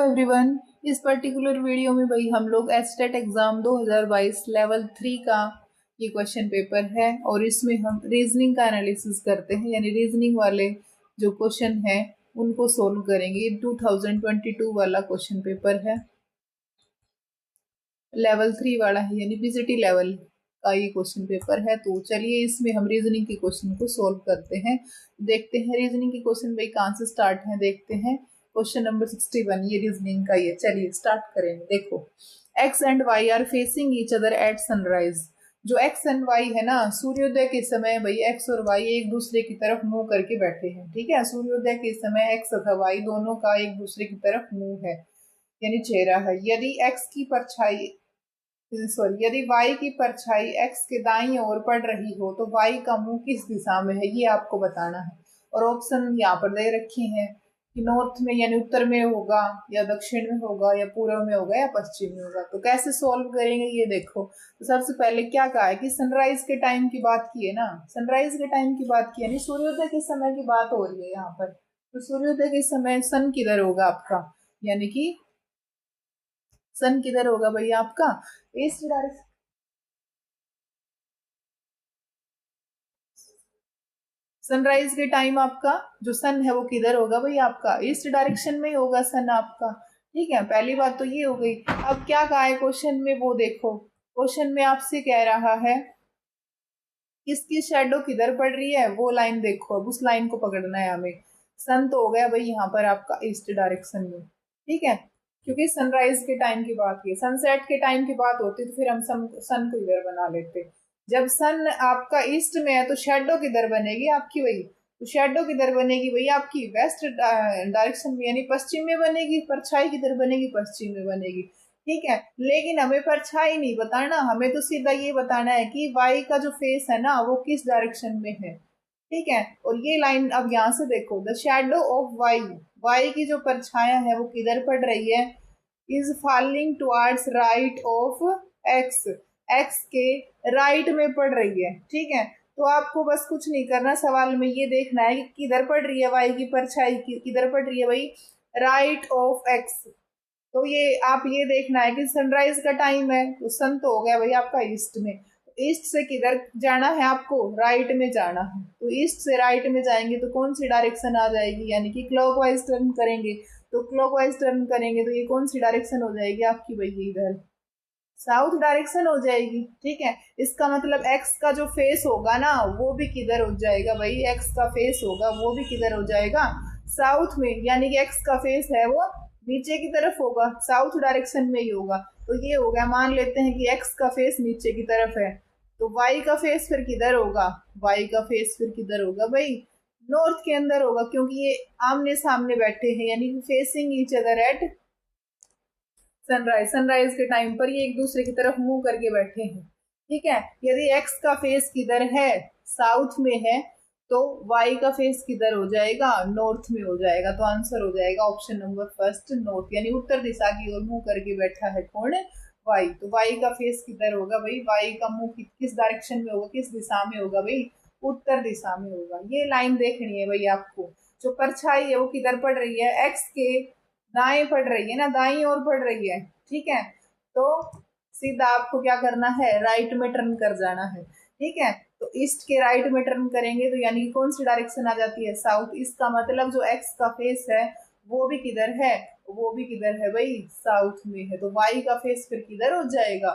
Everyone, इस particular video में भाई हम लोग एस्टेट एग्जाम 2022 लेवल 3 का ये क्वेश्चन पेपर है और इसमें हम रीजनिंग का एनालिसिस करते हैं, यानी रीजनिंग वाले जो क्वेश्चन हैं उनको सोल्व करेंगे। ये 2022 वाला क्वेश्चन पेपर है, लेवल 3 वाला है, यानी बीजीटी लेवल का ये क्वेश्चन पेपर है। तो चलिए इसमें हम रीजनिंग के क्वेश्चन को सोल्व करते हैं। देखते हैं रीजनिंग के क्वेश्चन भाई कहाँ से स्टार्ट है, देखते हैं। क्वेश्चन नंबर 61 ये रीजनिंग का ये, चलिए स्टार्ट करेंगे। देखो, X and Y are facing each other at sunrise. जो एक्स एंड वाई है ना, सूर्योदय के समय भाई एक्स और वाई एक दूसरे की तरफ मुंह करके बैठे हैं। ठीक है, सूर्योदय के समय एक्स तथा वाई दोनों का एक दूसरे की तरफ मुंह है, यानी चेहरा है। यदि एक्स की परछाई यदि y की परछाई x के दाईं ओर पड़ रही हो तो y का मुंह किस दिशा में है, ये आपको बताना है। और ऑप्शन यहाँ पर दे रखे हैं कि नॉर्थ में यानी उत्तर में होगा, या दक्षिण में होगा, या पूर्व में होगा, या पश्चिम में होगा। तो कैसे सॉल्व करेंगे ये देखो। तो सबसे पहले क्या कहा है कि सनराइज के टाइम की बात की है ना, सनराइज के टाइम की बात की यानी सूर्योदय के समय की बात हो रही है यहाँ पर। तो सूर्योदय के समय सन किधर होगा आपका, यानी कि सन किधर होगा भाई आपका, ईस्ट डायरेक्शन। सनराइज के टाइम आपका जो सन है वो किधर होगा भाई आपका, ईस्ट डायरेक्शन में ही होगा सन आपका। ठीक है, पहली बात तो ये हो गई। अब क्या कहा है क्वेश्चन में वो देखो। क्वेश्चन में आपसे कह रहा है किसकी शेडो किधर पड़ रही है, वो लाइन देखो। अब उस लाइन को पकड़ना है हमें। सन तो हो गया भाई यहाँ पर आपका ईस्ट डायरेक्शन में। ठीक है, क्योंकि सनराइज के टाइम की बात की, सनसेट के टाइम की बात होती तो फिर हम सन को इधर बना लेते। जब सन आपका ईस्ट में है तो शेडो किधर बनेगी आपकी भाई, तो शेडो किधर बनेगी भाई आपकी वेस्ट डायरेक्शन में, यानी पश्चिम में बनेगी। परछाई किधर बनेगी, पश्चिम में बनेगी। ठीक है, लेकिन हमें परछाई नहीं बताना, हमें तो सीधा ये बताना है कि वाई का जो फेस है ना वो किस डायरेक्शन में है। ठीक है, और ये लाइन अब यहाँ से देखो, the shadow of Y, Y की जो परछाया है वो किधर पड़ रही है, is falling towards right of X, X के राइट में पड़ रही है। ठीक है, तो आपको बस कुछ नहीं करना, सवाल में ये देखना है कि किधर पड़ रही है वाई की परछाई, किधर पड़ रही है भाई, राइट ऑफ एक्स। तो ये आप ये देखना है कि सनराइज का टाइम है तो सन तो हो गया भाई आपका ईस्ट में। ईस्ट से किधर जाना है आपको, राइट में जाना है। तो ईस्ट से राइट में जाएंगे तो कौन सी डायरेक्शन आ जाएगी, यानी कि क्लॉकवाइज टर्न करेंगे। तो क्लॉकवाइज टर्न करेंगे तो ये कौन सी डायरेक्शन हो जाएगी आपकी भाई, इधर साउथ डायरेक्शन हो जाएगी। ठीक है, इसका मतलब एक्स का जो फेस होगा ना वो भी किधर हो जाएगा भाई, एक्स का फेस होगा वो भी किधर हो जाएगा, साउथ में। यानी कि एक्स का फेस है वो नीचे की तरफ होगा, साउथ डायरेक्शन में ही होगा। तो ये हो गया, मान लेते हैं कि एक्स का फेस नीचे की तरफ है, तो वाई का फेस फिर किधर होगा, वाई का फेस फिर किधर होगा भाई, नॉर्थ के अंदर होगा, क्योंकि ये आमने सामने बैठे हैं, यानी facing each other at sunrise. Sunrise के टाइम पर ये एक दूसरे की तरफ मुंह करके बैठे हैं। ठीक है, यदि एक्स का फेस किधर है, साउथ में है, तो वाई का फेस किधर हो जाएगा, नॉर्थ में हो जाएगा। तो आंसर हो जाएगा ऑप्शन नंबर फर्स्ट, नॉर्थ, यानी उत्तर दिशा की ओर मुंह करके बैठा है कौन, वाई। तो वाई का फेस किधर होगा भाई, वाई का मुंह किस डायरेक्शन में होगा, किस दिशा में होगा भाई, उत्तर दिशा में होगा। ये लाइन देखनी है भाई आपको। जो परछाई है वो किधर पड़ रही है, एक्स के दाएं पड़ रही है ना, दाई ओर पड़ रही है। ठीक है, तो सीधा आपको क्या करना है, राइट में टर्न कर जाना है। ठीक है, तो ईस्ट के राइट में टर्न करेंगे तो यानी कौन सी डायरेक्शन आ जाती है, साउथ। इसका मतलब जो एक्स का फेस है वो भी किधर है, वो भी किधर है भाई, साउथ में है। तो वाई का फेस फिर किधर हो जाएगा,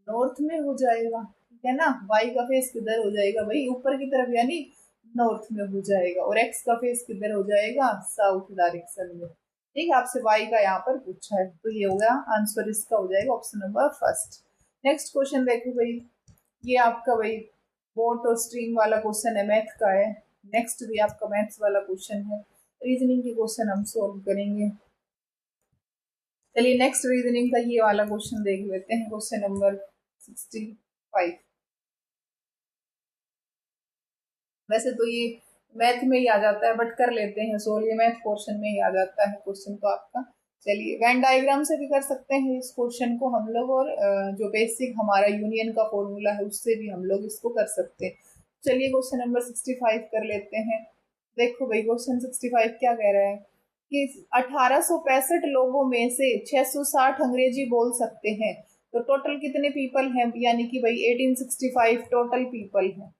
नॉर्थ में हो जाएगा। ठीक है ना, वाई का फेस किधर हो जाएगा भाई, ऊपर की तरफ, यानी नॉर्थ में हो जाएगा। और एक्स का फेस किधर हो जाएगा, साउथ डायरेक्शन में। ठीक है, आपसे वाई का यहाँ पर पूछा है, तो ये हो गया आंसर, इसका हो जाएगा option number first. Next question देखो भाई, ये आपका भाई बोट और स्ट्रीम वाला क्वेश्चन है, मैथ का है। नेक्स्ट भी आपका मैथ्स वाला क्वेश्चन है, रीजनिंग के क्वेश्चन हम सोल्व करेंगे। चलिए नेक्स्ट रीजनिंग का ये वाला क्वेश्चन देख लेते हैं, क्वेश्चन नंबर 65। वैसे तो ये मैथ में ही आ जाता है, बट कर लेते हैं सोल्व, ये मैथ पोर्शन में ही आ जाता है क्वेश्चन तो आपका। चलिए वेन डायग्राम से भी कर सकते हैं इस क्वेश्चन को हम लोग, और जो बेसिक हमारा यूनियन का फॉर्मूला है उससे भी हम लोग इसको कर सकते हैं। चलिए क्वेश्चन नंबर 65 कर लेते हैं। देखो भाई क्वेश्चन 65 क्या कह रहा है, कि 1865 लोगों में से 660 अंग्रेजी बोल सकते हैं। तो टोटल कितने पीपल हैं, यानी कि भाई 1865 टोटल पीपल हैं।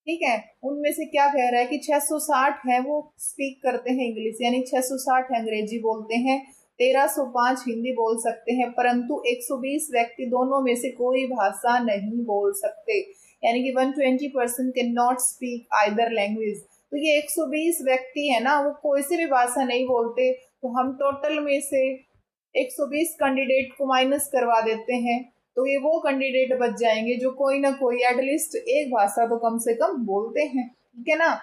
ठीक है, उनमें से क्या कह रहा है कि 660 है वो स्पीक करते हैं इंग्लिश, यानी 660 अंग्रेजी बोलते हैं, 1305 हिंदी बोल सकते हैं, परंतु 120 व्यक्ति दोनों में से कोई भाषा नहीं बोल सकते, यानी कि 120% can not speak either language. तो ये 120 व्यक्ति है ना, वो कोई सी भी भाषा नहीं बोलते, तो हम टोटल में से 120 कैंडिडेट को माइनस करवा देते हैं, तो ये वो कैंडिडेट बच जाएंगे जो कोई ना कोई एटलीस्ट एक भाषा तो कम से कम बोलते हैं। ठीक है ना,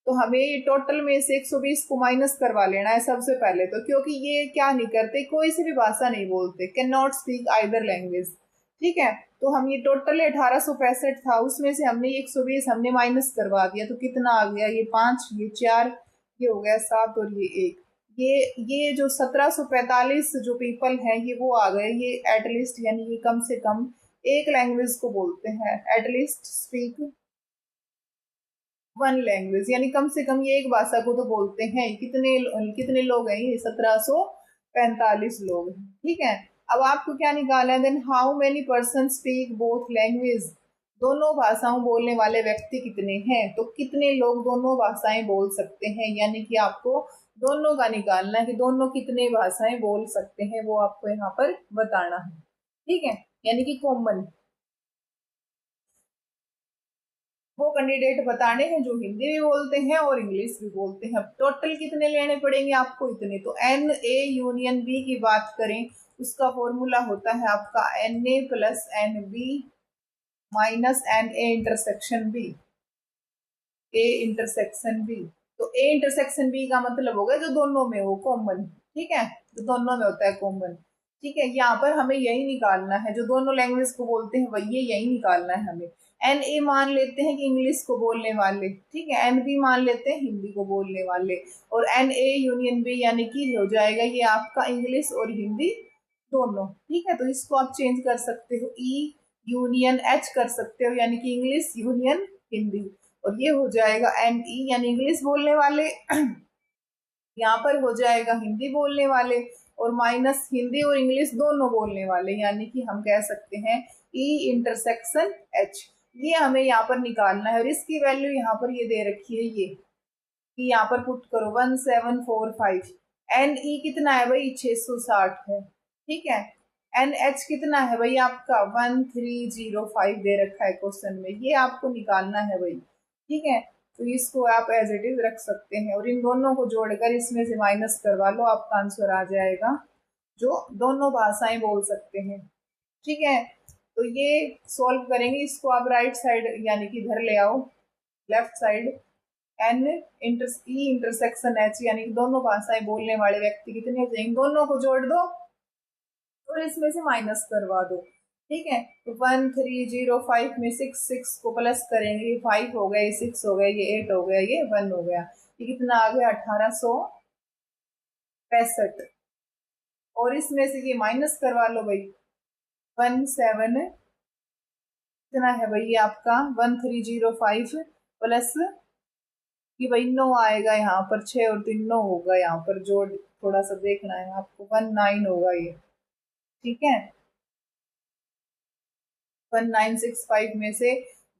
तो हमें ये टोटल में से 120 को माइनस करवा लेना है सबसे पहले तो, क्योंकि ये क्या नहीं करते, कोई सी भी भाषा नहीं बोलते, can not speak either language. ठीक है, तो हम ये टोटल 1865 था, उसमें से हमने 120 हमने माइनस करवा दिया, तो कितना आ गया, ये 5, ये 4, ये हो गया 7 और ये 1। ये जो 1745 जो पीपल हैं ये वो आ गए, ये एटलीस्ट यानी ये कम से कम एक लैंग्वेज को बोलते हैं, एटलीस्ट स्पीक वन लैंग्वेज, यानी कम से कम ये एक भाषा को तो बोलते हैं। कितने कितने लोग हैं, ये 1745 लोग हैं। ठीक है, अब आपको क्या निकालना है, then how many person speak both language, दोनों भाषाओं बोलने वाले व्यक्ति कितने हैं, तो कितने लोग दोनों भाषाएं बोल सकते हैं, यानी कि आपको दोनों का निकालना है कि दोनों कितने भाषाएं बोल सकते हैं, वो आपको यहाँ पर बताना है। ठीक है, यानी कि कॉमन वो कैंडिडेट बताने हैं जो हिंदी भी बोलते हैं और इंग्लिश भी बोलते हैं। टोटल कितने लेने पड़ेंगे आपको, इतने। तो एन ए यूनियन बी की बात करें, उसका फॉर्मूला होता है आपका N A plus N B minus N A intersection B, A intersection B. तो ए इंटरसेक्शन बी का मतलब होगा जो दोनों में हो कॉमन। ठीक है, जो दोनों में होता है कॉमन। ठीक है, यहाँ पर हमें यही निकालना है, जो दोनों लैंग्वेज को बोलते हैं वही यही निकालना है हमें। एन ए मान लेते हैं कि इंग्लिश को बोलने वाले, ठीक है, एन बी मान लेते हैं हिंदी को बोलने वाले, और एन ए यूनियन बी यानी कि हो जाएगा ये आपका इंग्लिश और हिंदी दोनों। ठीक है, तो इसको आप चेंज कर सकते हो, ई यूनियन एच कर सकते हो, यानी कि इंग्लिश यूनियन हिंदी, और ये हो जाएगा एन ई यानी इंग्लिश बोलने वाले यहाँ पर हो जाएगा हिंदी बोलने वाले, और माइनस हिंदी और इंग्लिश दोनों बोलने वाले, यानी कि हम कह सकते हैं ई इंटरसेक्शन एच। ये हमें यहाँ पर निकालना है, और इसकी वैल्यू यहाँ पर ये दे रखी है, ये कि यहाँ पर पुट करो 1745। एन ई कितना है भाई, 660 है। ठीक है, एन एच कितना है भाई आपका 1305 दे रखा है क्वेश्चन में, ये आपको निकालना है भाई। ठीक है, तो इसको आप एज इट इज रख सकते हैं, और इन दोनों को जोड़कर इसमें से माइनस करवा लो, आपका आंसर आ जाएगा जो दोनों भाषाएं बोल सकते हैं। ठीक है, तो ये सॉल्व करेंगे, इसको आप राइट साइड यानी कि इधर ले आओ, left side N intersection H, यानी कि दोनों भाषाएं बोलने वाले व्यक्ति कितने हो जाएंगे, दोनों को जोड़ दो और इसमें से माइनस करवा दो। ठीक है, तो 1305 में 6 को प्लस करेंगे, ये 5 हो गया, ये 6 हो गया, ये 8 हो गया, ये 1 हो गया, ये कितना आ गया 1865, और इसमें से ये माइनस करवा लो भाई 17 कितना है भाई आपका 1305 प्लस कि भाई 9 आएगा यहाँ पर, 6 और 3 9 होगा, यहाँ पर जोड़ थोड़ा सा देखना है आपको, 19 होगा ये। ठीक है, 1965 में से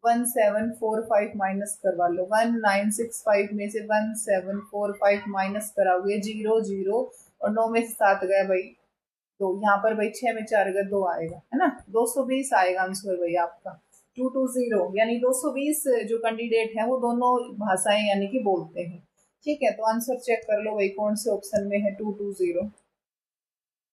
1745 माइनस करवा लो, 1965 में से 1745 माइनस कराओगे 0 0, और 9 में से 7 गया भाई, तो यहाँ पर भाई 6 में 4 गया 2 आएगा, है ना, 220 आएगा आंसर भाई आपका 220, यानी 220 जो कैंडिडेट हैं वो दोनों भाषाएं यानी कि बोलते हैं। ठीक है, तो आंसर चेक कर लो भाई कौन से ऑप्शन में है 220।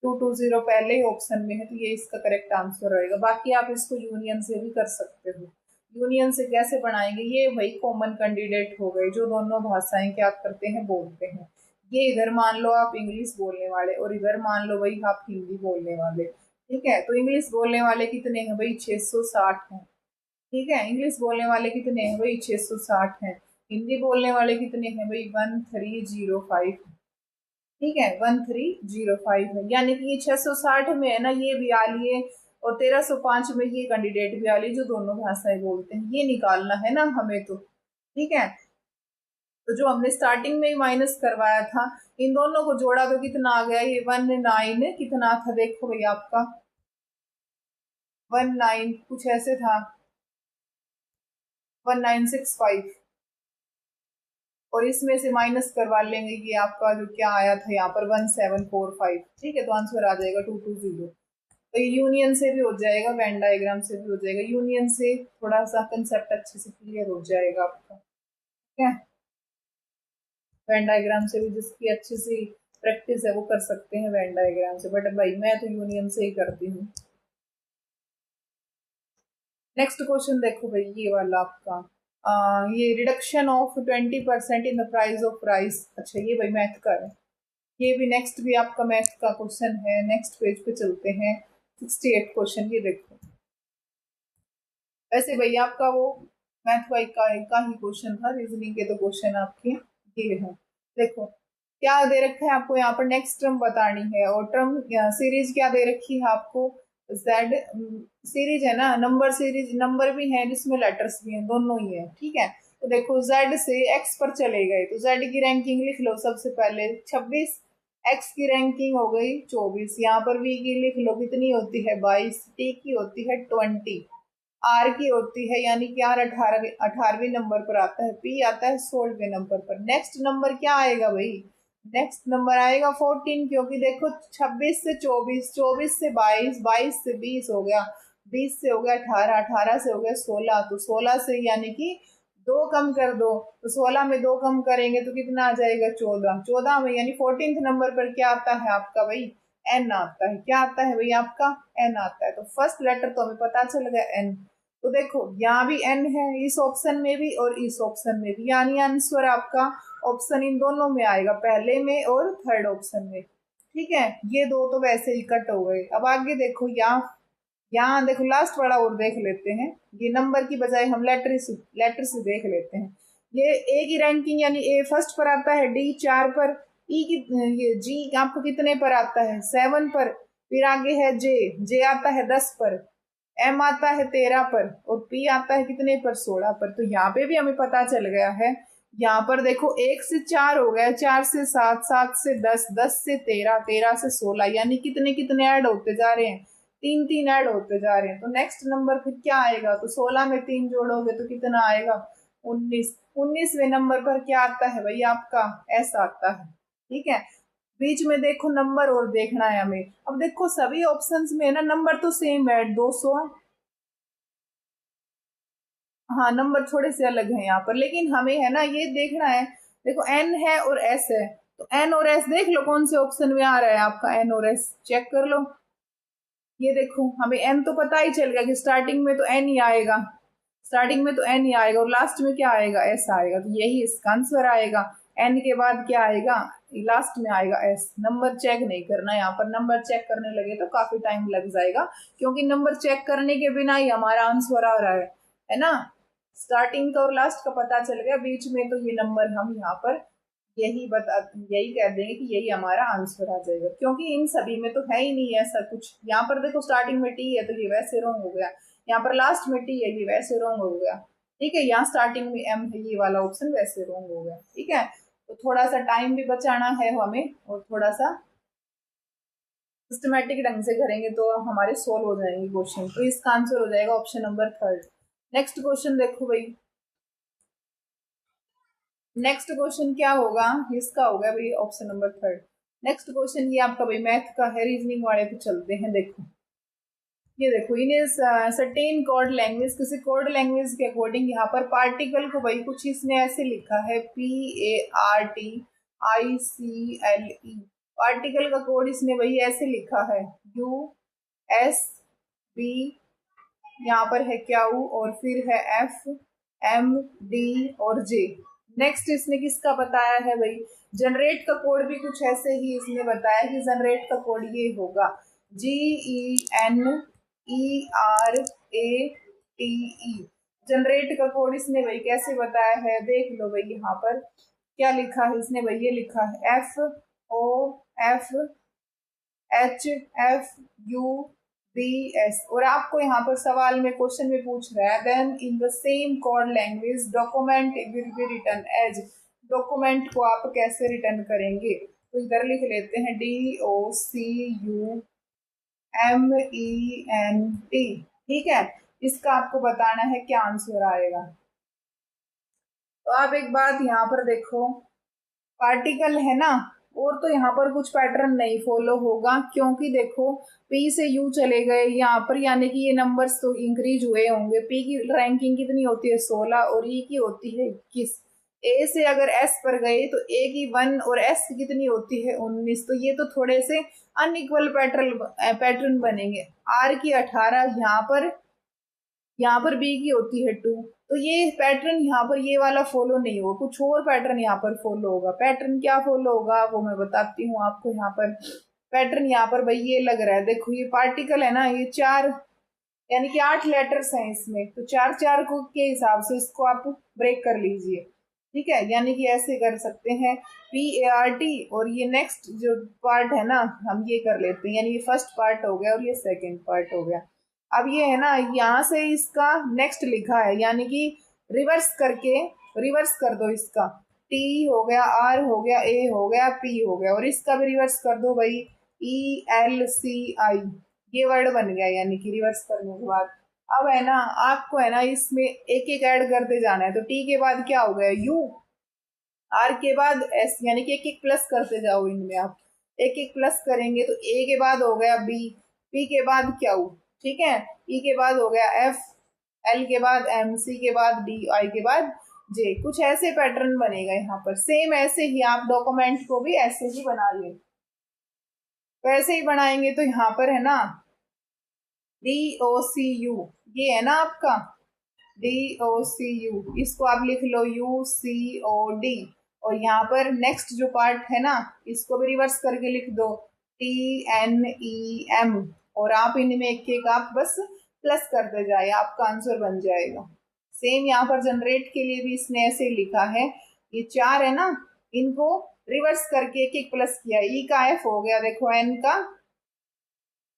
220 पहले ही ऑप्शन में है, तो ये इसका करेक्ट आंसर रहेगा। बाकी आप इसको यूनियन से भी कर सकते हो। यूनियन से कैसे बनाएंगे, ये भाई कॉमन कैंडिडेट हो गए जो दोनों भाषाएं क्या करते हैं बोलते हैं। ये इधर मान लो आप इंग्लिश बोलने वाले, और इधर मान लो भाई आप हिंदी बोलने वाले। ठीक है, तो इंग्लिश बोलने वाले कितने हैं भाई 660 हैं। ठीक है, इंग्लिश बोलने वाले कितने हैं भाई 660 हैं। हिंदी बोलने वाले कितने हैं भाई 1305। ठीक है, 1305 है, यानी कि ये 660 में है ना, ये भी आ लिए, और 1305 में ये कैंडिडेट भी आ लिए जो दोनों भाषाएं बोलते हैं, ये निकालना है ना हमें तो। ठीक है, तो जो हमने स्टार्टिंग में ही माइनस करवाया था, इन दोनों को जोड़ा तो कितना आ गया, ये 19 कितना था देखो भैया आपका 19 कुछ ऐसे था 1965, और इसमें से माइनस करवा लेंगे कि आपका जो क्या आया था यहाँ पर 1745। ठीक है, तो आंसर आ जाएगा 220। तो यूनियन से भी हो जाएगा, वेन डायग्राम से भी हो जाएगा, यूनियन से थोड़ा सा कंसेप्ट अच्छे से क्लियर हो जाएगा आपका। ठीक है, वेन डायग्राम से भी जिसकी अच्छी सी प्रैक्टिस है वो कर सकते हैं वेन डायग्राम से, बट भाई मैं तो यूनियन से ही करती हूँ। नेक्स्ट क्वेश्चन देखो भाई, ये वाला आपका ये reduction of 20% in the price of rice. अच्छा, ये भाई मैथ का है, ये भी नेक्स्ट भी आपका मैथ का क्वेश्चन है। नेक्स्ट पेज पे चलते हैं, 68 क्वेश्चन, ये देखो। वैसे भैया आपका वो मैथ का ही क्वेश्चन था, रीजनिंग के तो क्वेश्चन आपके ये है। देखो क्या दे रखा है आपको यहाँ पर, नेक्स्ट टर्म बतानी है, और टर्म सीरीज क्या दे रखी है आपको, जेड सीरीज है ना, नंबर सीरीज, नंबर भी है जिसमें लेटर्स भी हैं, दोनों ही है। ठीक है, तो देखो जेड से एक्स पर चले गए, तो जेड की रैंकिंग लिख लो सबसे पहले 26, एक्स की रैंकिंग हो गई 24, यहाँ पर वी की लिख लो कितनी होती है 22, टी की होती है 20, आर की होती है यानी कि आर 18वें नंबर पर आता है, पी आता है 16वें नंबर पर। नेक्स्ट नंबर क्या आएगा भाई, नेक्स्ट नंबर आएगा 14, क्योंकि देखो 26 से 24, 24 से 22, 22 से 20 हो गया, 20 से हो गया 18, 18 से हो गया 16, तो 16 से यानी कि दो कम कर दो, तो 16 में दो कम करेंगे तो कितना आ जाएगा 14, 14 में यानी 14th नंबर पर क्या आता है आपका भाई, एन आता है। क्या आता है भाई आपका, एन आता है। तो फर्स्ट लेटर तो हमें पता चल गया एन। तो देखो यहाँ भी एन है, इस ऑप्शन में भी और इस ऑप्शन में भी, यानी आंसर आपका ऑप्शन इन दोनों में आएगा, पहले में और थर्ड ऑप्शन में। ठीक है, ये दो तो वैसे ही कट हो गए। अब आगे देखो, यहाँ देखो लास्ट वाला और देख लेते हैं, ये नंबर की बजाय हम लेटर से देख लेते हैं। ये ए की रैंकिंग यानी ए फर्स्ट पर आता है, डी 4 पर, ई की ये जी आपको कितने पर आता है 7 पर, फिर आगे है जे, जे आता है 10 पर, एम आता है 13 पर, और पी आता है कितने पर 16 पर। तो यहाँ पे भी हमें पता चल गया है, यहाँ पर देखो 1 से 4 हो गया, 4 से 7, 7 से 10, 10 से 13, 13 से 16, यानी कितने कितने ऐड होते जा रहे हैं, 3 3 ऐड होते जा रहे हैं। तो नेक्स्ट नंबर फिर क्या आएगा, तो 16 में 3 जोड़ोगे तो कितना आएगा 19, 19वें नंबर पर क्या आता है भाई आपका एस आता है। ठीक है, बीच में देखो नंबर और देखना है हमें। अब देखो सभी ऑप्शंस में ना नंबर तो सेम है 200, हाँ नंबर थोड़े से अलग हैं यहाँ पर, लेकिन हमें है ना ये देखना है। देखो एन है और एस है, तो एन और एस देख लो कौन से ऑप्शन में आ रहा है आपका एन और एस, चेक कर लो। ये देखो हमें एन तो पता ही चल गया कि स्टार्टिंग में तो एन ही आएगा, स्टार्टिंग में तो एन ही आएगा, और लास्ट में क्या आएगा एस आएगा, तो यही इसका आंसर आएगा। एन के बाद क्या आएगा, लास्ट में आएगा एस। नंबर चेक नहीं करना, यहाँ पर नंबर चेक करने लगे तो काफी टाइम लग जाएगा, क्योंकि नंबर चेक करने के बिना ही हमारा आंसर आ रहा है ना। स्टार्टिंग का और लास्ट का पता चल गया, बीच में तो ये नंबर हम यहाँ पर यही कह देंगे कि यही हमारा आंसर आ जाएगा, क्योंकि इन सभी में तो है ही नहीं ऐसा कुछ। यहाँ पर देखो स्टार्टिंग में टी है तो ये वैसे रॉन्ग हो गया, यहाँ पर लास्ट में टी है ये वैसे रॉन्ग हो गया। ठीक है, यहाँ स्टार्टिंग में एम है ये वाला ऑप्शन वैसे रॉन्ग हो गया। ठीक है, तो थोड़ा सा टाइम भी बचाना है हमें, और थोड़ा सा सिस्टमेटिक ढंग से करेंगे तो हमारे सोल्व हो जाएंगे क्वेश्चन। तो इसका आंसर हो जाएगा ऑप्शन नंबर 3। नेक्स्ट क्वेश्चन देखो भाई, नेक्स्ट क्वेश्चन क्या होगा, इसका होगा भाई ऑप्शन नंबर 3। नेक्स्ट क्वेश्चन ये आपका भाई मैथ का है, रीजनिंग वाले पे चलते हैं। देखो ये देखो, इन सर्टेन कोड लैंग्वेज, किसी कोड लैंग्वेज के अकॉर्डिंग यहाँ पर पार्टिकल को भाई कुछ इसने ऐसे लिखा है PARTICLE, पार्टिकल का कोड इसने भाई ऐसे लिखा है USB, यहाँ पर है क्यू, और फिर है FMD और J। नेक्स्ट इसने किसका बताया है भाई, जनरेट का कोड भी कुछ ऐसे ही इसने बताया कि जनरेट का कोड ये होगा GENERATE। जनरेट का कोड इसने भाई कैसे बताया है, देख लो भाई यहाँ पर क्या लिखा है इसने भाई, ये लिखा है FOFHFUBS, और आपको यहाँ पर सवाल में क्वेश्चन में पूछ रहा है then in the same code language document will be written as, document को आप कैसे रिटर्न करेंगे। तो इधर लिख लेते हैं DOCUMENT। ठीक है, इसका आपको बताना है क्या आंसर आएगा। तो आप एक बात यहाँ पर देखो, पार्टिकल है ना, और तो यहाँ पर कुछ पैटर्न नहीं फॉलो होगा, क्योंकि देखो P से U चले गए यहाँ पर, यानी कि ये नंबर्स तो इंक्रीज हुए होंगे। P की रैंकिंग कितनी होती है 16 और E की होती है 21। A से अगर S पर गए तो A की 1 और S की कितनी होती है 19। तो ये तो थोड़े से अनइक्वल पैटर्न बनेंगे। R की 18, यहाँ पर बी की होती है 2। तो ये पैटर्न यहाँ पर ये वाला फॉलो नहीं होगा, कुछ और पैटर्न यहाँ पर फॉलो होगा। पैटर्न क्या फॉलो होगा वो मैं बताती हूँ आपको। यहाँ पर पैटर्न यहाँ पर भाई ये लग रहा है, देखो ये पार्टिकल है ना, ये 4 यानी कि 8 लेटर्स हैं इसमें, तो 4 4 को के हिसाब से इसको आप ब्रेक कर लीजिए। ठीक है, यानी कि ऐसे कर सकते हैं PART, और ये नेक्स्ट जो पार्ट है ना हम ये कर लेते हैं, यानी ये फर्स्ट पार्ट हो गया और ये सेकेंड पार्ट हो गया। अब ये है ना, यहाँ से इसका नेक्स्ट लिखा है, यानी कि रिवर्स करके रिवर्स कर दो इसका। T हो गया, R हो गया, A हो गया, P हो गया, और इसका भी रिवर्स कर दो भाई, ELCI। ये वर्ड बन गया, यानी कि रिवर्स करने के बाद अब है ना आपको है ना इसमें एक एक ऐड करते जाना है। तो T के बाद क्या हो गया U, R के बाद S, यानी कि एक एक प्लस करते जाओ इनमें। आप एक एक प्लस करेंगे तो A के बाद हो गया B, P के बाद Q, ठीक है, E के बाद हो गया F, L के बाद M, C के बाद D, I के बाद J। कुछ ऐसे पैटर्न बनेगा यहाँ पर। सेम ऐसे ही आप डॉक्यूमेंट को भी ऐसे ही बना ले। वैसे ही बनाएंगे तो यहाँ पर है ना DOCU, ये है ना आपका DOCU, इसको आप लिख लो UCOD। और यहाँ पर नेक्स्ट जो पार्ट है ना इसको भी रिवर्स करके लिख दो TNEM, और आप इनमें एक एक आप बस प्लस करते जाए, आपका आंसर बन जाएगा। सेम यहाँ पर जनरेट के लिए भी इसने ऐसे लिखा है, ये 4 है ना, इनको रिवर्स करके एक एक प्लस किया। E का F हो गया, देखो N का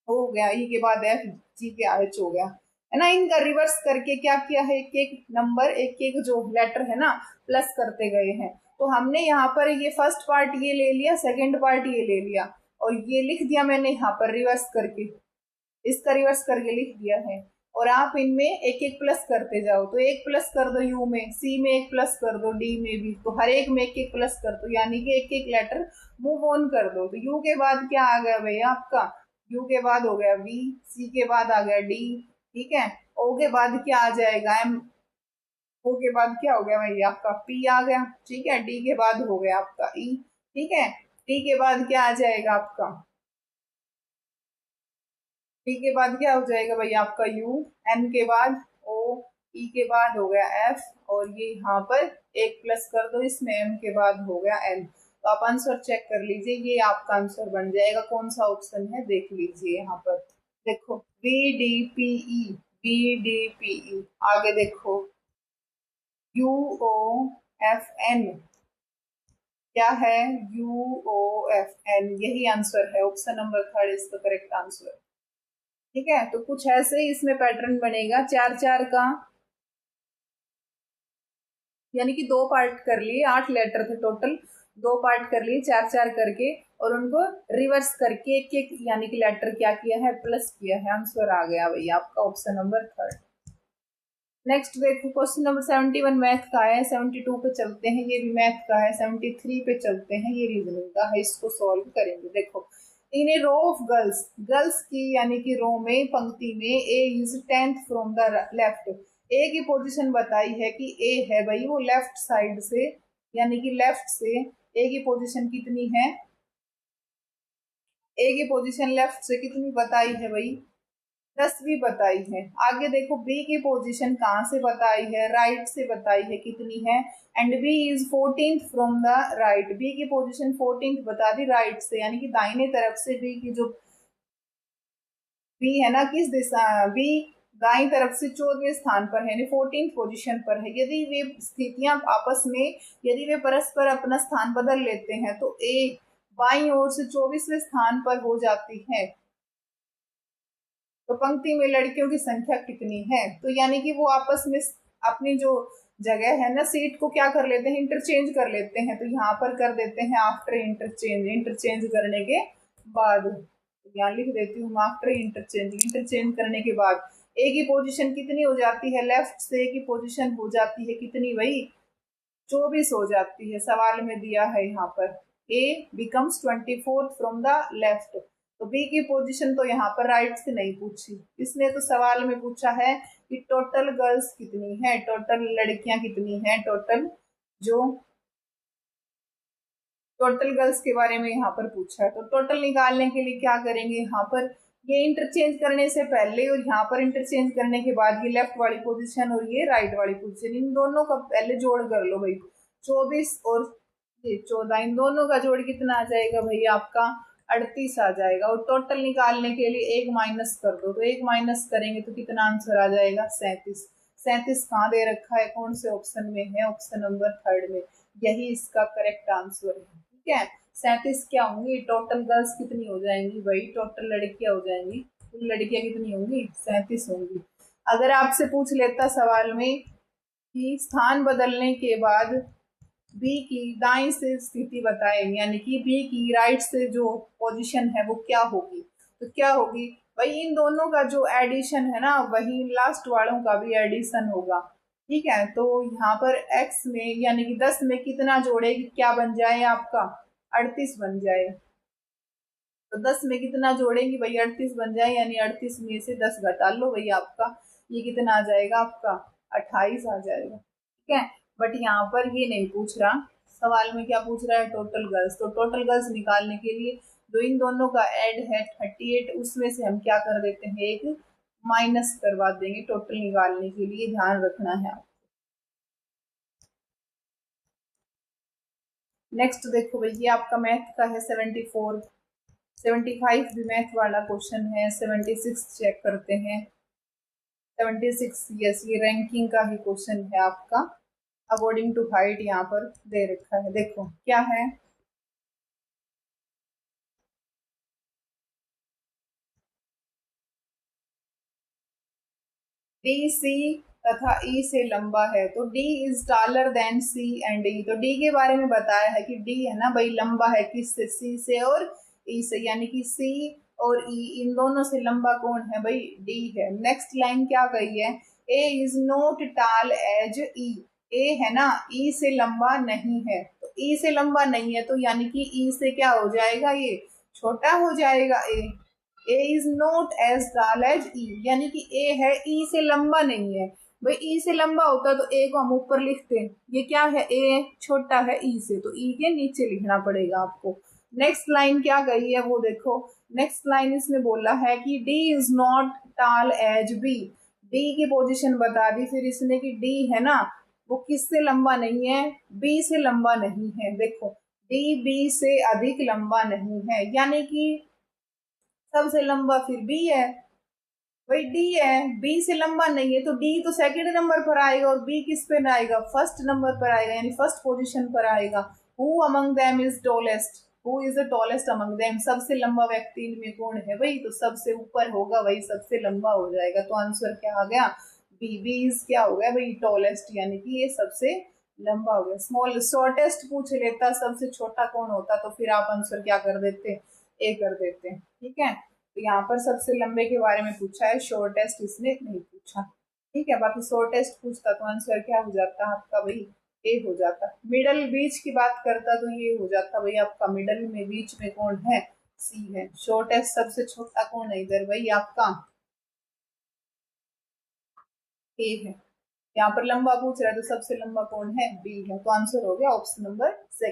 हो गया, E के बाद F, G के H हो गया, है ना। इनका रिवर्स करके क्या किया है, एक एक नंबर एक एक जो लेटर है ना प्लस करते गए हैं। तो हमने यहाँ पर ये फर्स्ट पार्ट ये ले लिया, सेकंड पार्ट ये ले लिया, और ये लिख दिया मैंने यहाँ पर रिवर्स करके, इसका रिवर्स करके लिख दिया है। और आप इनमें एक एक प्लस करते जाओ, तो एक प्लस कर दो U में, C में एक प्लस कर दो, D में भी, तो हर एक में एक एक प्लस कर दो, यानी कि एक एक लेटर मूव ऑन कर दो। तो U के बाद क्या आ गया भैया आपका, U के बाद हो गया V, C के बाद आ गया D, ठीक है, O के बाद क्या आ जाएगा M, O के बाद क्या हो गया भैया आपका P आ गया, ठीक है, D के बाद हो गया आपका E, ठीक है, T के बाद क्या आ जाएगा आपका, T के बाद क्या हो जाएगा भैया आपका U, N के बाद O, E के बाद हो गया F, और ये यहाँ पर एक प्लस कर दो इसमें, M के बाद हो गया N। तो आप आंसर चेक कर लीजिए, ये आपका आंसर बन जाएगा। कौन सा ऑप्शन है देख लीजिए यहाँ पर, देखो BDPE, BDPE, आगे देखो UOFN, क्या है UOFN, यही आंसर है, ऑप्शन नंबर 3 इसका करेक्ट आंसर। ठीक है, तो कुछ ऐसे ही इसमें पैटर्न बनेगा 4 4 का, यानी कि 2 पार्ट कर लिए, 8 लेटर थे टोटल, 2 पार्ट कर लिए 4 4 करके, और उनको रिवर्स करके एक एक यानी कि लेटर क्या किया है प्लस किया है। आंसर आ गया भैया आपका ऑप्शन नंबर 3। नेक्स्ट देखो क्वेश्चन नंबर 71 मैथ का है, 72 पे चलते हैं, ये भी मैथ का है, 73 पे चलते हैं, ये रीजनिंग का है, इसको सॉल्व करेंगे। देखो in a row of girls, girls की यानी कि रो में पंक्ति में A is 10th from the left, A की पोजीशन बताई है कि ए है भाई वो लेफ्ट साइड से, यानी कि लेफ्ट से ए की पोजीशन कितनी है, ए की पोजीशन लेफ्ट से कितनी बताई है भाई 10वीं बताई है। आगे देखो बी की पोजीशन कहाँ से बताई है, राइट से बताई है कितनी है, and B is 14th from the right, B की पोजीशन 14th बता दी राइट से, यानी कि दाहिने तरफ से बी की जो बी है ना किस दिशा, बी दाई तरफ से 14वें स्थान पर है, यानी 14th पोजीशन पर है। यदि वे स्थितियां आपस में यदि वे परस्पर अपना स्थान बदल लेते हैं तो ए बाई ओर से 24वें स्थान पर हो जाती है। तो पंक्ति में लड़कियों की संख्या कितनी है, तो यानी कि वो आपस में अपनी जो जगह है ना सीट को क्या कर लेते हैं, इंटरचेंज कर लेते हैं। तो यहाँ पर कर देते हैं आफ्टर इंटरचेंज, इंटरचेंज करने के बाद, यहाँ लिख देती हूँ आफ्टर इंटरचेंज, इंटरचेंज करने के बाद ए की पोजीशन कितनी हो जाती है, लेफ्ट से ए की पोजीशन हो जाती है कितनी, वही 24 हो जाती है। सवाल में दिया है यहाँ पर ए बिकम्स 24 फ्रॉम द लेफ्ट, तो बी की पोजीशन तो यहाँ पर राइट से नहीं पूछी, इसने तो सवाल में पूछा है कि टोटल गर्ल्स कितनी है, टोटल लड़कियां कितनी हैं, टोटल जो टोटल गर्ल्स के बारे में यहाँ पर पूछा है। तो टोटल निकालने के लिए क्या करेंगे, यहाँ पर ये इंटरचेंज करने से पहले और यहाँ पर इंटरचेंज करने के बाद ये लेफ्ट वाली पोजीशन और ये राइट वाली पोजीशन, इन दोनों का पहले जोड़ कर लो भाई। 24 और ये 14, इन दोनों का जोड़ कितना आ जाएगा भाई आपका 38 आ जाएगा। और टोटल निकालने के लिए एक माइनस कर दो, तो एक माइनस करेंगे तो कितना आंसर आ जाएगा 37। 37 कहाँ दे रखा है, कौन से ऑप्शन में है, ऑप्शन नंबर 3 में, यही इसका करेक्ट आंसर है। ठीक है, 37 क्या होंगी, टोटल गर्ल्स कितनी हो जाएंगी भाई, टोटल लड़कियां हो जाएंगी, कुल लड़कियां कितनी होंगी 37 होंगी। अगर आपसे पूछ लेता सवाल में कि स्थान बदलने के बाद बी की दाएं से स्थिति बताएं, यानी कि बी की राइट से जो पोजीशन है वो क्या होगी, तो क्या होगी भाई, इन दोनों का जो एडिशन है ना वही लास्ट वालों का भी एडिशन होगा। ठीक है, तो यहाँ पर x में यानी कि 10 में कितना जोड़े क्या बन जाए आपका 38 बन जाए, तो 10 में कितना जोड़ेंगे भाई 38 बन जाए, यानी 38 में से 10 घटा लो भाई, आपका ये कितना आ जाएगा आपका 28 आ जाएगा। ठीक है, बट यहाँ पर ये नहीं पूछ रहा, सवाल में क्या पूछ रहा है टोटल गर्ल्स, तो टोटल गर्ल्स निकालने के लिए जो इन दोनों का ऐड है 38, उसमें से हम क्या कर देते हैं एक माइनस करवा देंगे टोटल निकालने के लिए, ध्यान रखना है आप। नेक्स्ट देखो भाई, ये आपका मैथ का है 74, 75 भी मैथ वाला क्वेश्चन है, 76 चेक करते हैं। 76 यस, ये रैंकिंग का ही क्वेश्चन है आपका, अकॉर्डिंग टू हाइट यहाँ पर दे रखा है। देखो क्या है, डी सी तथा ई से लंबा है, तो D is taller than C and E, तो डी के बारे में बताया है कि डी है ना भाई लंबा है किससे, सी से और ई से, यानी कि सी और ई इन दोनों से लंबा कौन है भाई, डी है। नेक्स्ट लाइन क्या कही है, ए इज नॉट टाल एज ई, ए है ना ई से लंबा नहीं है, तो ई से लंबा नहीं है तो यानी कि ई से क्या हो जाएगा, ये छोटा हो जाएगा। ए इज नॉट एज टाल एज ई, यानी कि ए है ई से लंबा नहीं है भाई, ई से लंबा होता तो ए को हम ऊपर लिखते, ये क्या है ए छोटा है ई से, तो ई के नीचे लिखना पड़ेगा आपको। नेक्स्ट लाइन क्या गई है वो देखो, नेक्स्ट लाइन इसने बोला है कि डी इज नॉट टाल एज बी, डी की पोजीशन बता दी फिर इसने कि डी है ना वो किससे लंबा नहीं है, बी से लंबा नहीं है। देखो डी बी से अधिक लंबा नहीं है, यानी कि सबसे लंबा फिर बी है भाई, डी है बी से लंबा नहीं है, तो डी तो सेकंड नंबर पर आएगा और बी किस पे आएगा, फर्स्ट नंबर पर आएगा, यानी फर्स्ट पोजीशन पर आएगा। Who among them is tallest, who is the tallest among them, सबसे लंबा व्यक्ति इनमें कौन है भाई, तो सबसे ऊपर होगा वही सबसे लंबा हो जाएगा, तो आंसर क्या आ गया बी, बी इज क्या हो गया भाई टॉलेस्ट, यानी कि ये सबसे लंबा हो गया। स्मॉल शॉर्टेस्ट पूछ लेता, सबसे छोटा कौन होता, तो फिर आप आंसर क्या कर देते, ए कर देते। ठीक है, तो यहाँ पर सबसे लंबे के बारे में पूछा है, शॉर्टेस्ट इसने नहीं पूछा। ठीक है, बाकी शॉर्टेस्ट पूछता तो आंसर क्या हो जाता आपका भाई ए हो जाता। मिडल बीच की बात करता तो ये हो जाता भाई आपका मिडल में बीच में कौन है, सी है। शॉर्टेस्ट सबसे छोटा कौन है इधर भाई आपका ए है, यहाँ पर लंबा पूछ रहा है तो सबसे लंबा कौन है बी है, तो आंसर हो गया ऑप्शन नंबर 2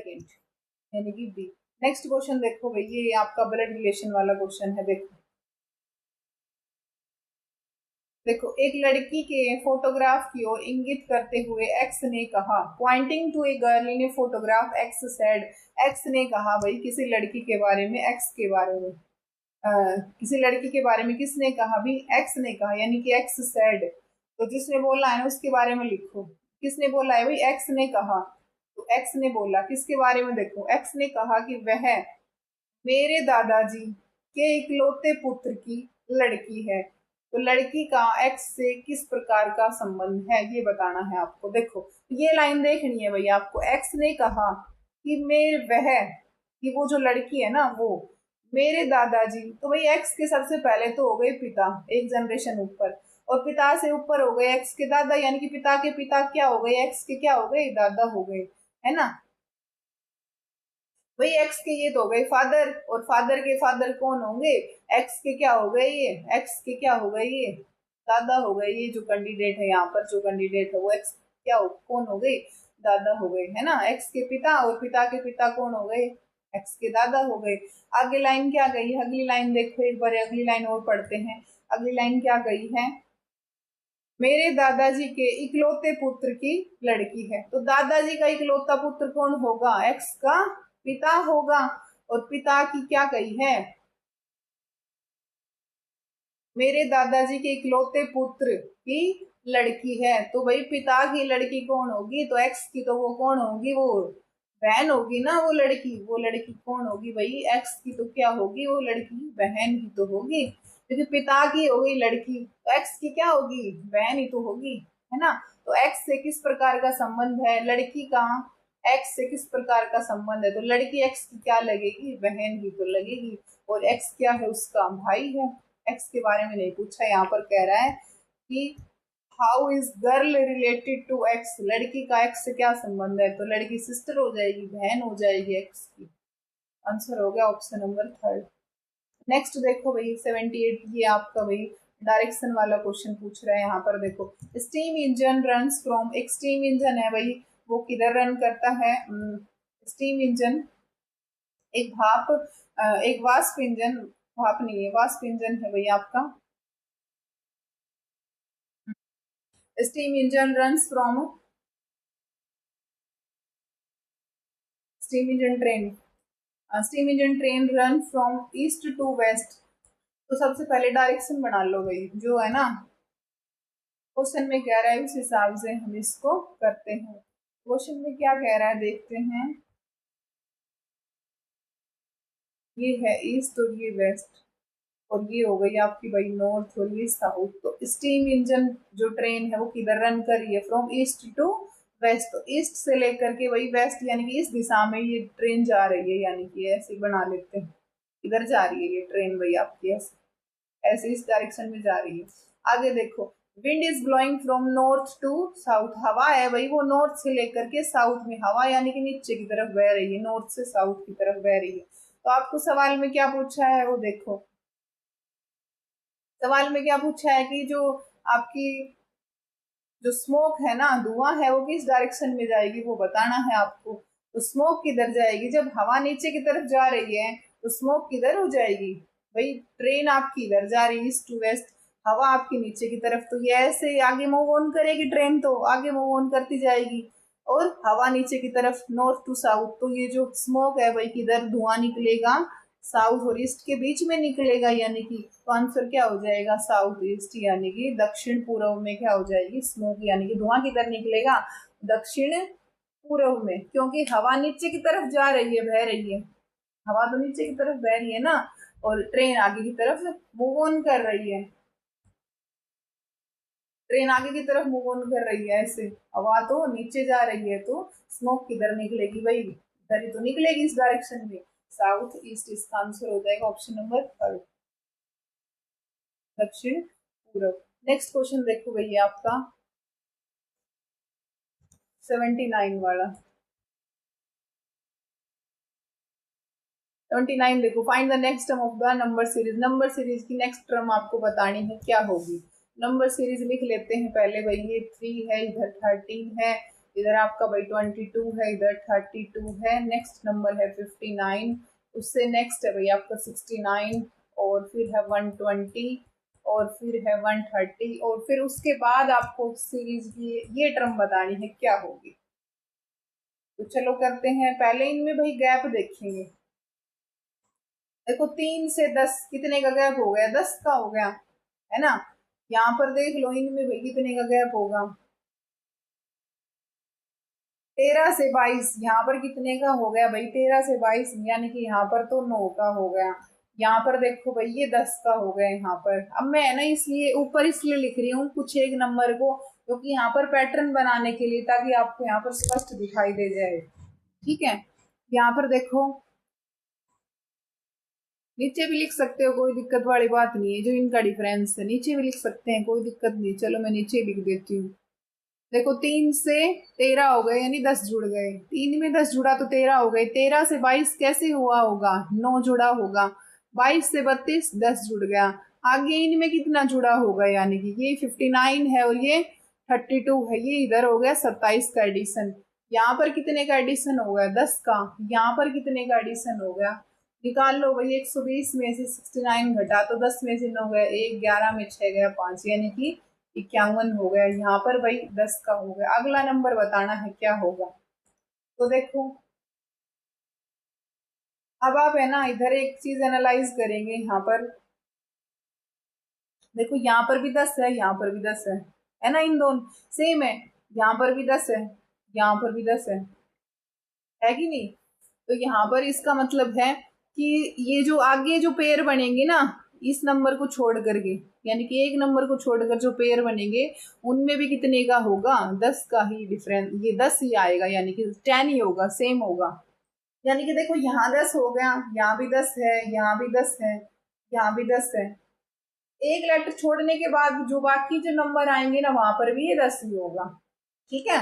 यानी कि बी। नेक्स्ट क्वेश्चन देखो भाई, ये आपका ब्लड रिलेशन वाला क्वेश्चन है। देखो देखो एक लड़की के फोटोग्राफ की ओर इंगित करते हुए एक्स ने कहा, pointing to a girl in a photograph X said, X ने कहा भाई किसी लड़की के बारे में, एक्स के बारे में किसी लड़की के बारे में किसने कहा भी, एक्स ने कहा, यानी कि एक्स सेड, तो जिसने बोला है उसके बारे में लिखो, किसने बोला है भाई एक्स ने कहा, तो एक्स ने बोला किसके बारे में, देखो एक्स ने कहा कि वह मेरे दादाजी के इकलौते पुत्र की लड़की है, तो लड़की का एक्स से किस प्रकार का संबंध है ये बताना है आपको। देखो ये लाइन देखनी है भैया आपको। एक्स ने कहा कि मेरे वह, कि वो जो लड़की है ना वो, मेरे दादाजी, तो भाई एक्स के सबसे पहले तो हो गए पिता, एक जनरेशन ऊपर, और पिता से ऊपर हो गए एक्स के दादा, यानी कि पिता के पिता क्या हो गए, एक्स के क्या हो गए, दादा हो गए, है ना। भाई एक्स के ये तो हो गए फादर, और फादर के फादर कौन होंगे, एक्स के क्या हो गए ये, एक्स के क्या हो गए ये, दादा हो गए। ये जो कैंडिडेट है यहाँ पर, जो कैंडिडेट है वो एक्स क्या हो, कौन हो गए, दादा हो गए, है ना। एक्स के पिता, और पिता के पिता कौन हो गए, एक्स के दादा हो गए। आगे लाइन क्या गई, अगली लाइन देखो एक बार, अगली लाइन और पढ़ते हैं। अगली लाइन क्या गई है, मेरे दादाजी के इकलौते पुत्र की लड़की है। तो दादाजी का इकलौता पुत्र कौन होगा, एक्स का पिता होगा। और पिता की क्या कही है, मेरे दादाजी के इकलौते पुत्र की लड़की है। तो भाई पिता की लड़की कौन होगी, तो एक्स की तो वो कौन होगी, वो बहन होगी ना। वो लड़की, वो लड़की कौन होगी भाई, एक्स की तो क्या होगी, वो लड़की बहन ही तो होगी, क्योंकि पिता की हो गई लड़की, तो एक्स की क्या होगी, बहन ही तो होगी, है ना। तो एक्स से किस प्रकार का संबंध है, लड़की का एक्स से किस प्रकार का संबंध है, तो लड़की एक्स की क्या लगेगी, बहन ही तो लगेगी। और एक्स क्या है, उसका भाई है। एक्स के बारे में नहीं पूछा, यहाँ पर कह रहा है कि how is girl related to X, लड़की का एक्स से क्या संबंध है, तो लड़की सिस्टर हो जाएगी, बहन हो जाएगी एक्स की। आंसर हो गया ऑप्शन नंबर थर्ड। नेक्स्ट देखो भाई 78, ये आपका भाई डायरेक्शन वाला क्वेश्चन पूछ रहा है। यहाँ पर देखो, स्टीम इंजन रन्स फ्रॉम, एक स्टीम इंजन है भाई, वो किधर रन करता है, स्टीम इंजन एक भाप, एक वाष्प इंजन, भाप नहीं है वाष्प इंजन है भाई आपका। Steam engine runs from, steam engine train, steam engine train run from east to west. तो सबसे पहले डायरेक्शन बना लो भाई, जो है ना क्वेश्चन में कह रहा है उस हिसाब से हम इसको करते हैं। क्वेश्चन में क्या कह रहा है देखते हैं, ये है ईस्ट और ये वेस्ट, और ये हो गई आपकी भाई नॉर्थ और ये साउथ। तो स्टीम इंजन जो ट्रेन है वो किधर रन कर रही है, फ्रॉम ईस्ट टू वेस्ट। तो ईस्ट से लेकर के वही वेस्ट, यानी कि इस दिशा में ये ट्रेन जा रही है, यानी कि ऐसे बना लेते हैं, इधर जा रही है ये ट्रेन भाई आपकी, ऐसे ऐसे इस डायरेक्शन में जा रही है। आगे देखो, wind is blowing from north to south, हवा है भाई वो नॉर्थ से लेकर के साउथ में, हवा यानी कि नीचे की तरफ बह रही है, नॉर्थ से साउथ की तरफ बह रही है। तो आपको सवाल में क्या पूछा है वो देखो, सवाल में क्या पूछा है कि जो आपकी जो स्मोक है ना, धुआं है, वो किस डायरेक्शन में जाएगी वो बताना है आपको। तो स्मोक किधर जाएगी, जब हवा नीचे की तरफ जा रही है तो स्मोक किधर हो जाएगी भाई, ट्रेन आपकी इधर जा रही है ईस्ट टू वेस्ट, हवा आपकी नीचे की तरफ, तो ये ऐसे आगे मूव ऑन करेगी ट्रेन, तो आगे मूव ऑन करती जाएगी। और हवा नीचे की तरफ नॉर्थ टू साउथ, तो ये जो स्मोक है भाई किधर धुआं निकलेगा, साउथ और ईस्ट के बीच में निकलेगा, यानी कि तो आंसर क्या हो जाएगा, साउथ ईस्ट, यानी कि दक्षिण पूर्व में क्या हो जाएगी, स्मोक, यानी कि धुआं किधर निकलेगा, दक्षिण पूर्व में, क्योंकि हवा नीचे की तरफ जा रही है, बह रही है, हवा तो नीचे की तरफ बह रही है ना, और ट्रेन आगे की तरफ मूव ऑन कर रही है, ट्रेन आगे की तरफ मूव ऑन कर रही है ऐसे, हवा तो नीचे जा रही है, तो स्मोक किधर निकलेगी भाई, इधर ही तो निकलेगी इस डायरेक्शन में, साउथ ईस्ट। इसका आंसर हो जाएगा ऑप्शन नंबर थर्ड, दक्षिण पूर्व। नेक्स्ट क्वेश्चन देखो भैया आपका 79 वाला, 79 देखो, find the next term of the number series, number series की नेक्स्ट टर्म आपको बतानी है क्या होगी। नंबर सीरीज लिख लेते हैं पहले भाई, ये 3 है, इधर 13 है, इधर आपका भाई 22 है, इधर 32 है, नेक्स्ट नंबर है 59, उससे नेक्स्ट है भाई आपका 69, और फिर है 120, और फिर है 130, और फिर उसके बाद आपको सीरीज की ये टर्म बतानी है क्या होगी। तो चलो करते हैं, पहले इनमें भाई गैप देखेंगे। देखो 3 से 10 कितने का गैप हो गया, 10 का हो गया, है ना। यहाँ पर देख लो इनमें भाई कितने का गैप होगा, 13 से 22, यहाँ पर कितने का हो गया भाई, 13 से 22, यानी कि यहाँ पर तो 9 का हो गया। यहाँ पर देखो भाई ये 10 का हो गया यहाँ पर। अब मैं है ना इसलिए ऊपर इसलिए लिख रही हूँ कुछ एक नंबर को, क्योंकि यहाँ पर पैटर्न बनाने के लिए, ताकि आपको यहाँ पर स्पष्ट दिखाई दे जाए। ठीक है, यहाँ पर देखो नीचे भी लिख सकते हो, कोई दिक्कत वाली बात नहीं है। जो इनका डिफरेंस है नीचे भी लिख सकते हैं, कोई दिक्कत नहीं। चलो मैं नीचे लिख देती हूँ। देखो 3 से 13 हो गए, यानी 10 जुड़ गए। 3 में 10 जुड़ा तो 13 हो गए। 13 से 22 कैसे हुआ होगा, 9 जुड़ा होगा। 22 से 32 10 जुड़ गया। आगे इनमें कितना जुड़ा होगा, यानी कि ये 59 है और ये 32 है। ये इधर हो गया 27 का एडिशन। यहाँ पर कितने का एडिशन हो गया, 10 का। यहाँ पर कितने का एडिशन हो गया, निकाल लो भाई। 120 में से 69 घटा तो 10 में से 9 गया 1, 11 में 6 गया 5, यानी कि 51 हो गया। यहाँ पर भाई 10 का हो गया। अगला नंबर बताना है क्या होगा। तो देखो अब आप है ना इधर एक चीज एनालाइज करेंगे। यहाँ पर देखो, यहाँ पर भी 10 है, यहाँ पर भी 10 है ना, इन दोनों सेम है। यहाँ पर भी 10 है, यहाँ पर भी 10 है कि नहीं। तो यहाँ पर इसका मतलब है कि ये जो आगे जो पेयर बनेंगे ना, इस नंबर को छोड़ करके, यानी कि एक नंबर को छोड़कर जो पेयर बनेंगे उनमें भी कितने का होगा, 10 का ही डिफरेंस। ये 10 ही आएगा, यानी कि 10 ही होगा, सेम होगा। यानी कि देखो यहाँ 10 हो गया, यहाँ भी 10 है, यहाँ भी 10 है, यहाँ भी 10 है। एक लेटर छोड़ने के बाद जो बाकी जो नंबर आएंगे ना, वहां पर भी ये 10 ही होगा। ठीक है,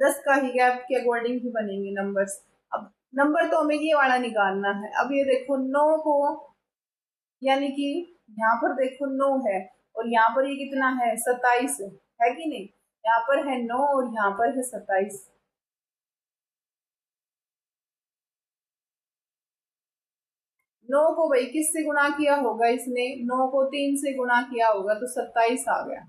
10 का ही गैप के अकॉर्डिंग ही बनेंगे नंबर्स। अब नंबर तो हमें ये वाला निकालना है। अब ये देखो 9 को, यानी कि यहाँ पर देखो 9 है और यहाँ पर ये कितना है, 27 है कि नहीं। यहाँ पर है 9 और यहाँ पर है 27। 9 को भाई किससे गुणा किया होगा इसने, 9 को 3 से गुणा किया होगा तो 27 आ गया।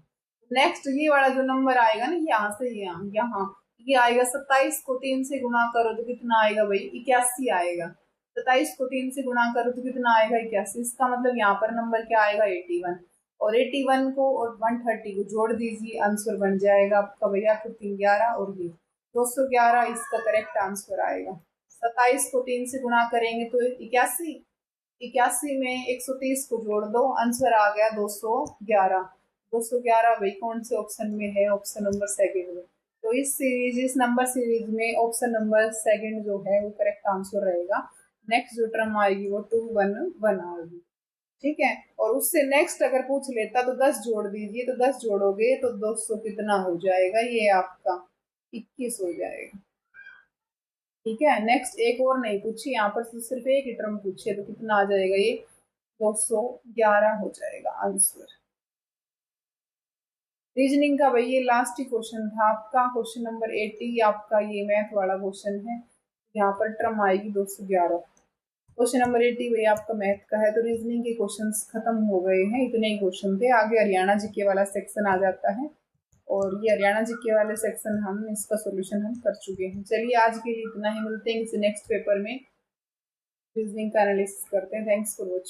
नेक्स्ट ये वाला जो नंबर आएगा ना, यहाँ से यहाँ यहाँ ये आएगा। 27 को 3 से गुणा करो तो कितना आएगा भाई, 81 आएगा। 27 को 3 से गुणा करो तो कितना आएगा, 81। इसका मतलब यहाँ पर नंबर क्या आएगा, 81। और 81 को और 130 को जोड़ दीजिए, आंसर बन जाएगा आपका भैया 311 और ये 211 इसका करेक्ट आंसर आएगा। 27 को 3 से गुणा करेंगे तो 81, 81 में 130 को जोड़ दो, आंसर आ गया 211। 211 भाई कौन से ऑप्शन में है, ऑप्शन नंबर सेकंड में। तो इस नंबर सीरीज में ऑप्शन नंबर सेकंड जो है वो करेक्ट आंसर रहेगा। नेक्स्ट जो टर्म आएगी वो 211 आएगी। ठीक है, और उससे नेक्स्ट अगर पूछ लेता तो 10 जोड़ दीजिए, तो 10 जोड़ोगे तो 200 कितना हो जाएगा, ये आपका 21 हो जाएगा। ठीक है, नेक्स्ट एक और नहीं पूछी, यहाँ पर सिर्फ एक ही टर्म पूछी है, तो कितना आ जाएगा, ये 211 हो जाएगा आंसर। रीजनिंग का भाई ये लास्ट ही क्वेश्चन था आपका, क्वेश्चन नंबर 80 आपका ये मैथ वाला क्वेश्चन है। यहाँ पर टर्म आएगी 211। क्वेश्चन नंबर 80 भाई आपका मैथ का है। तो रीजनिंग के क्वेश्चंस खत्म हो गए हैं, इतने ही क्वेश्चन थे। आगे हरियाणा जीके वाला सेक्शन आ जाता है, और ये हरियाणा जीके वाले सेक्शन हम इसका सॉल्यूशन हम कर चुके हैं। चलिए आज के लिए इतना ही, मिलते हैं किसी नेक्स्ट पेपर में रीजनिंग का एनालिसिस करते हैं। Thanks for watching.